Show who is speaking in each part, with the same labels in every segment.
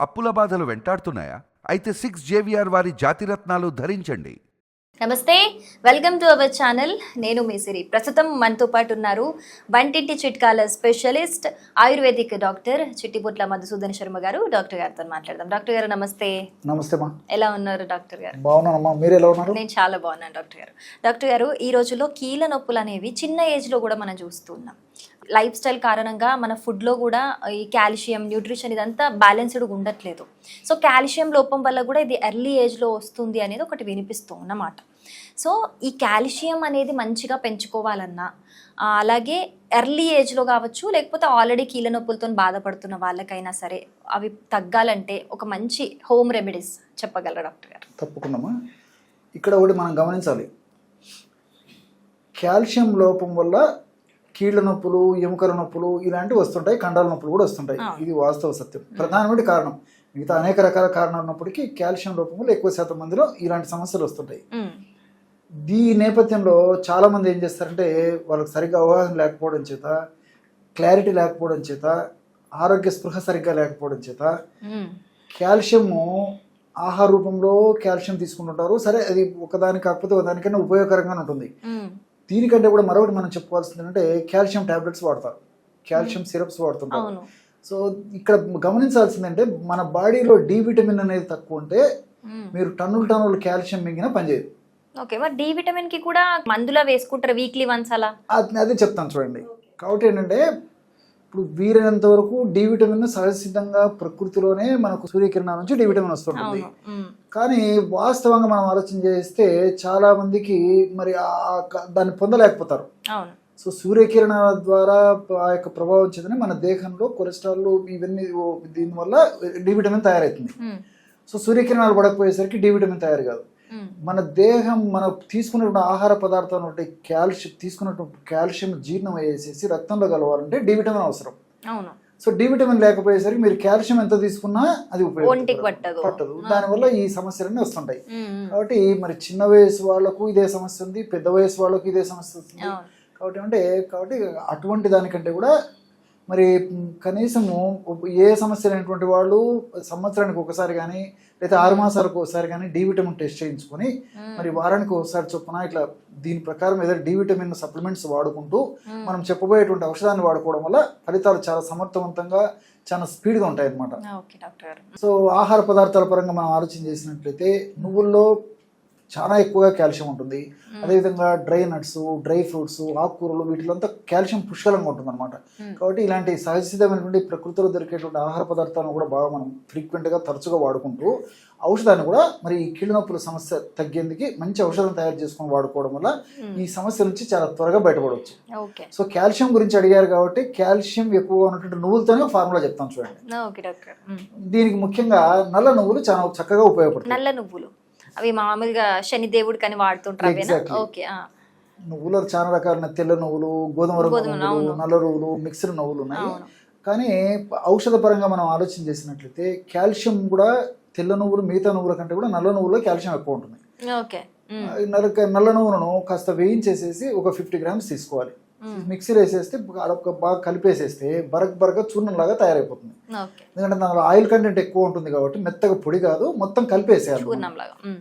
Speaker 1: అప్పుల బాధలు వెంటాడుతున్నాయా? అయితే 6 JVR వారి జాతిరత్నాలు ధరించండి.
Speaker 2: నమస్తే, వెల్కమ్ టు అవర్ ఛానల్. నేను మీ సిరి. ప్రస్తుతం మనతో పాటు ఉన్నారు వంటింటి చిట్కాల స్పెషలిస్ట్ ఆయుర్వేదిక్ డాక్టర్ చిట్టిపుట్ల మధుసూదన్ శర్మ గారు. డాక్టర్ గారితో మాట్లాడదాం. డాక్టర్ గారు నమస్తే.
Speaker 3: నమస్తే మా.
Speaker 2: ఎలా ఉన్నారు డాక్టర్ గారు?
Speaker 3: బాగున్నానమ్మా, మీరు ఎలా ఉన్నారు?
Speaker 2: నేను చాలా బాగున్నాను డాక్టర్ గారు. డాక్టర్ గారు, ఈ రోజుల్లో కీళ్ళ నొప్పులు అనేవి చిన్న ఏజ్లో కూడా మనం చూస్తున్నాం. లైఫ్ స్టైల్ కారణంగా మన ఫుడ్లో కూడా ఈ కాల్షియం, న్యూట్రిషన్ ఇదంతా బ్యాలెన్స్డ్గా ఉండట్లేదు. సో కాల్షియం లోపం వల్ల కూడా ఇది ఎర్లీ ఏజ్లో వస్తుంది అనేది ఒకటి వినిపిస్తూ ఉన్నమాట. సో ఈ కాల్షియం అనేది మంచిగా పెంచుకోవాలన్నా, అలాగే ఎర్లీ ఏజ్లో కావచ్చు, లేకపోతే ఆల్రెడీ కీళ్ళ నొప్పులతో బాధపడుతున్న వాళ్ళకైనా సరే అవి తగ్గాలంటే ఒక మంచి హోమ్ రెమెడీస్ చెప్పగలరా డాక్టర్ గారు?
Speaker 3: తప్పకుండా. ఇక్కడ ఒకటి మనం గమనించాలి, కాల్షియం లోపం వల్ల కీళ్ళ నొప్పులు, ఎముకల నొప్పులు ఇలాంటివి వస్తుంటాయి, కండల నొప్పులు కూడా వస్తుంటాయి. ఇది వాస్తవ సత్యం. ప్రధానమైన కారణం, మిగతా అనేక రకాల కారణాలు ఉన్నప్పటికీ కాల్షియం లోపం వల్ల ఎక్కువ శాతం మందిలో ఇలాంటి సమస్యలు వస్తుంటాయి. ఈ నేపథ్యంలో చాలా మంది ఏం చేస్తారంటే, వాళ్ళకి సరిగ్గా అవగాహన లేకపోవడం చేత, క్లారిటీ లేకపోవడం చేత, ఆరోగ్య స్పృహ సరిగ్గా లేకపోవడం చేత కాల్షియము ఆహార రూపంలో కాల్షియం తీసుకుంటుంటారు. సరే, అది ఒకదాని కాకపోతే ఒకదానికైనా ఉపయోగకరంగానే ఉంటుంది. దీనికంటే కూడా మరొకటి మనం చెప్పుకోవాల్సింది అంటే, కాల్షియం టాబ్లెట్స్ వాడతారు, కాల్షియం సిరప్స్ వాడుతుంటారు. సో ఇక్కడ గమనించాల్సిందంటే, మన బాడీలో డి విటమిన్ అనేది తక్కువ ఉంటే మీరు టన్నులు కాల్షియం మింగిన పనిచేయదు.
Speaker 2: ఓకే, మరి డి విటమిన్ కి కూడా మందులా వేసుకుంటారు వీక్లీ వన్స్ అలా?
Speaker 3: అదే చెప్తాను చూడండి. కాబట్టి ఏంటంటే, ఇప్పుడు వీరైనంత వరకు డి విటమిన్ సహజసిద్ధంగా ప్రకృతిలోనే మనకు సూర్యకిరణాల నుంచి డి విటమిన్ వస్తుంటుంది. కానీ వాస్తవంగా మనం ఆలోచన చేస్తే చాలా మందికి మరి దాన్ని పొందలేకపోతారు. సో సూర్యకిరణాల ద్వారా ఆ యొక్క ప్రభావం చేతనే మన దేహంలో కొలెస్ట్రాల్ ఇవన్నీ దీనివల్ల డి విటమిన్ తయారవుతుంది. సో సూర్యకిరణాలు పడకపోయేసరికి డి విటమిన్ తయారు కాదు. మన దేహం మనం తీసుకున్నటువంటి ఆహార పదార్థాలు తీసుకున్నటువంటి కాల్షియం జీర్ణం అయ్యేసేసి రక్తంలో కలవాలంటే డి విటమిన్ అవసరం. సో డి విటమిన్ లేకపోయేసరికి మీరు కాల్షియం ఎంత తీసుకున్నా అది పట్టదు. దానివల్ల ఈ సమస్యలన్నీ వస్తుంటాయి. కాబట్టి మరి చిన్న వయసు వాళ్ళకు ఇదే సమస్య ఉంది, పెద్ద వయసు వాళ్ళకు ఇదే సమస్య వస్తుంది. కాబట్టి అటువంటి దానికంటే కూడా మరి కనీసము ఏ సమస్య లేనటువంటి వాళ్ళు సంవత్సరానికి ఒకసారి కానీ లేదా 6 మాసాలకు ఒకసారి కానీ డి విటమిన్ టెస్ట్ చేయించుకొని మరి వారానికి ఒకసారి చొప్పున ఇట్లా దీని ప్రకారం ఏదైనా డి విటమిన్ సప్లిమెంట్స్ వాడుకుంటూ మనం చెప్పబోయేటువంటి ఔషధాన్ని వాడుకోవడం వల్ల ఫలితాలు చాలా సమర్థవంతంగా, చాలా స్పీడ్గా ఉంటాయి అన్నమాట. సో ఆహార పదార్థాల పరంగా మనం ఆలోచన చేసినట్లయితే, నువ్వుల్లో చాలా ఎక్కువగా కాల్షియం ఉంటుంది. అదేవిధంగా డ్రై నట్స్, డ్రై ఫ్రూట్స్, ఆకుకూరలు వీటిలో అంతా కాల్షియం పుష్కలంగా ఉంటుంది అనమాట. కాబట్టి ఇలాంటి సహజసిద్ధమైనటువంటి ప్రకృతిలో దొరికేటువంటి ఆహార పదార్థాలను కూడా బాగా మనం ఫ్రీక్వెంట్గా తరచుగా వాడుకుంటూ ఔషధాన్ని కూడా మరి ఈ కీళ్ళ నొప్పుల సమస్య తగ్గేందుకు మంచి ఔషధం తయారు చేసుకొని వాడుకోవడం వల్ల ఈ సమస్య నుంచి చాలా త్వరగా బయటపడవచ్చు. సో కాల్షియం గురించి అడిగారు కాబట్టి కాల్షియం ఎక్కువగా ఉన్నటువంటి నువ్వులతోనే ఫార్ములా చెప్తాను చూడండి. దీనికి ముఖ్యంగా నల్ల నువ్వులు చాలా చక్కగా ఉపయోగపడతాయి.
Speaker 2: నల్ల నువ్వులు అవి మామూలుగా శనిదేవుడికి అని వాడుతుంటారు.
Speaker 3: నువ్వులు చాలా రకాల తెల్ల నువ్వులు, గోధుమ నువ్వులు, నల్ల నువ్వులు, మిక్స్డ్ నువ్వులు ఉన్నాయి. కానీ ఔషధ పరంగా మనం ఆలోచన చేసినట్లయితే కాల్షియం కూడా తెల్ల నువ్వులు మిగతా నువ్వుల కంటే కూడా నల్ల నువ్వుల్లో కాల్షియం ఎక్కువ ఉంటుంది. నల్ల నువ్వులను కాస్త వేయించేసేసి ఒక 50 grams తీసుకోవాలి. మిక్సీలో వేసేస్తే బాగా కలిపేసేస్తే బరగ చూర్ణంలాగా తయారైపోతుంది. ఎందుకంటే దానిలో ఆయిల్ కంటెంట్ ఎక్కువ ఉంటుంది కాబట్టి మెత్తగా పొడి కాదు, మొత్తం కలిపేసేయాలి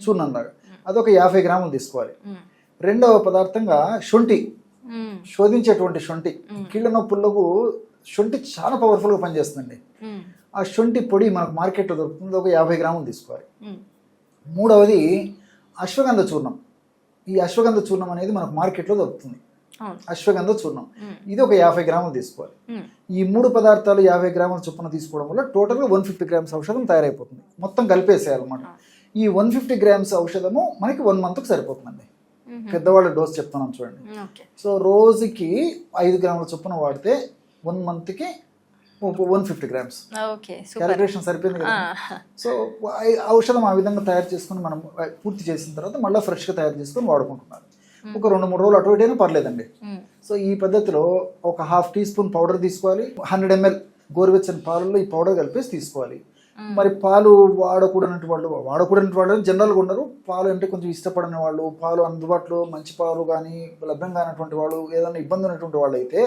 Speaker 3: చూర్ణంలాగా. అదొక 50 grams తీసుకోవాలి. రెండవ పదార్థంగా శొంఠి, శోధించేటువంటి శొంఠి. కీళ్ళ నొప్పులకు శొంఠి చాలా పవర్ఫుల్గా పనిచేస్తుందండి. ఆ శొంఠి పొడి మనకు మార్కెట్లో దొరుకుతుంది, ఒక 50 grams తీసుకోవాలి. మూడవది అశ్వగంధ చూర్ణం. ఈ అశ్వగంధ చూర్ణం అనేది మనకు మార్కెట్లో దొరుకుతుంది, అశ్వగంధ చూర్ణం. ఇది ఒక 50 grams తీసుకోవాలి. ఈ 3 పదార్థాలు 50 grams చొప్పున తీసుకోవడం వల్ల టోటల్గా 150 grams ఔషధం తయారైపోతుంది. మొత్తం కలిపేసేయాలన్నమాట. ఈ 150 grams ఔషధము మనకి 1 monthకి సరిపోతుందండి. పెద్దవాళ్ళ డోస్ చెప్తున్నాం చూడండి. సో రోజుకి 5 grams చొప్పున వాడితే 1 monthకి 150 grams. క్యాలిక్యులేషన్ సరిపోయింది కదా. సో ఔషధం ఆ విధంగా తయారు చేసుకుని మనం పూర్తి చేసిన తర్వాత మళ్ళీ ఫ్రెష్గా తయారు చేసుకొని వాడుకుంటున్నారు. ఒక 2-3 రోజులు అటు ఇటైనా పర్లేదండి. సో ఈ పద్ధతిలో ఒక 1/2 teaspoon పౌడర్ తీసుకోవాలి. 100 ml గోరువెచ్చని పాలలో ఈ పౌడర్ కలిపేసి తీసుకోవాలి. మరి పాలు వాడకూడనటువంటి వాళ్ళు జనరల్గా ఉండరు. పాలు అంటే కొంచెం ఇష్టపడని వాళ్ళు, పాలు అందుబాటులో మంచి పాలు కానీ లభ్యం కానటువంటి వాళ్ళు, ఏదైనా ఇబ్బంది ఉన్నటువంటి వాళ్ళు అయితే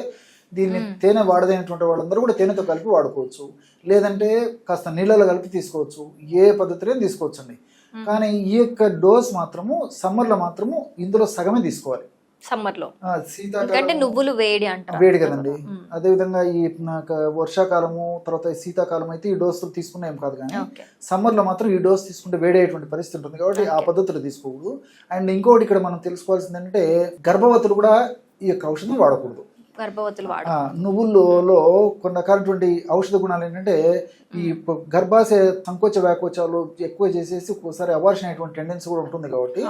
Speaker 3: దీన్ని తేనె వాడదైనటువంటి వాళ్ళందరూ కూడా తేనెతో కలిపి వాడుకోవచ్చు, లేదంటే కాస్త నీళ్ళలో కలిపి తీసుకోవచ్చు, ఏ పద్ధతిలో తీసుకోవచ్చు అండి. కానీ ఈ యొక్క డోస్ మాత్రము సమ్మర్లో మాత్రము ఇందులో సగమే తీసుకోవాలి.
Speaker 2: సమ్మర్ లో
Speaker 3: శీతాకాలం
Speaker 2: ఎందుకంటే నువ్వులు వేడి అంటారు.
Speaker 3: వేడి కదండి. అదేవిధంగా ఈ నాకు వర్షాకాలము తర్వాత శీతాకాలం అయితే ఈ డోసులు తీసుకున్నా ఏం కాదు, కానీ
Speaker 2: ఓకే.
Speaker 3: సమ్మర్ లో మాత్రం ఈ డోస్ తీసుకుంటే వేడేటువంటి పరిస్థితి ఉంటుంది కాబట్టి ఆ పద్ధతిలో తీసుకోకూడదు. అండ్ ఇంకోటి ఇక్కడ మనం తెలుసుకోవాల్సింది ఏంటంటే గర్భవతులు కూడా ఈ యొక్క ఔషధం వాడకూడదు.
Speaker 2: గర్భవతులు వాడు
Speaker 3: నువ్వుల్లో కొన్ని రకాలటువంటి ఔషధ గుణాలు ఏంటంటే ఈ గర్భాశయ సంకోచ వ్యాకోచాలు ఎక్కువ చేసేసి ఒక్కోసారి అబార్షన్ అయ్యేటువంటి టెండెన్సీ కూడా ఉంటుంది కాబట్టి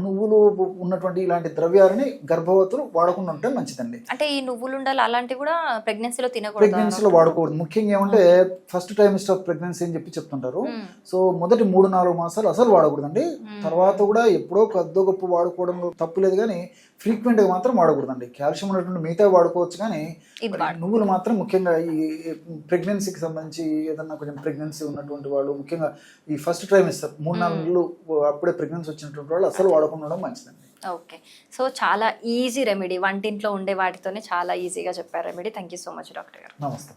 Speaker 3: నువ్వులు ఉన్నటువంటి ఇలాంటి ద్రవ్యాలని గర్భవతులు వాడకుండా ఉంటే మంచిదండి.
Speaker 2: అంటే ఈ నువ్వులు ఉండాలి అలాంటివి కూడా ప్రెగ్నెన్సీలో తినకూడదు.
Speaker 3: ప్రెగ్నెన్సీలో వాడకూడదు. ముఖ్యంగా ఏమంటే ఫస్ట్ ట్రైమిస్టర్ ఆఫ్ ప్రెగ్నెన్సీ అని చెప్తుంటారు. సో మొదటి 3-4 మాసాలు అసలు వాడకూడదండి. తర్వాత కూడా ఎప్పుడో కొద్దో గొప్ప వాడుకోవడం తప్పులేదు, కానీ ఫ్రీక్వెంట్ గా మాత్రం వాడకూడదండి. కాల్షియం ఉన్నటువంటి మిగతా వాడుకోవచ్చు, కానీ నువ్వులు మాత్రం ముఖ్యంగా ఈ ప్రెగ్నెన్సీకి సంబంధించి ఏదన్నా కొంచెం ప్రెగ్నెన్సీ ఉన్నటువంటి వాళ్ళు, ముఖ్యంగా ఈ ఫస్ట్ ట్రైమిస్టర్ 3-4 నెలలు అప్పుడే ప్రెగ్నెన్సీ వచ్చినటువంటి వాళ్ళు అసలు వాడకుండా ఉండడం మంచిదండి.
Speaker 2: ఓకే. సో చాలా ఈజీ రెమెడీ, వంటింట్లో ఉండే వాటితోనే చాలా ఈజీగా చెప్పారు remedy. Thank you so much doctor గారు.
Speaker 3: నమస్తే.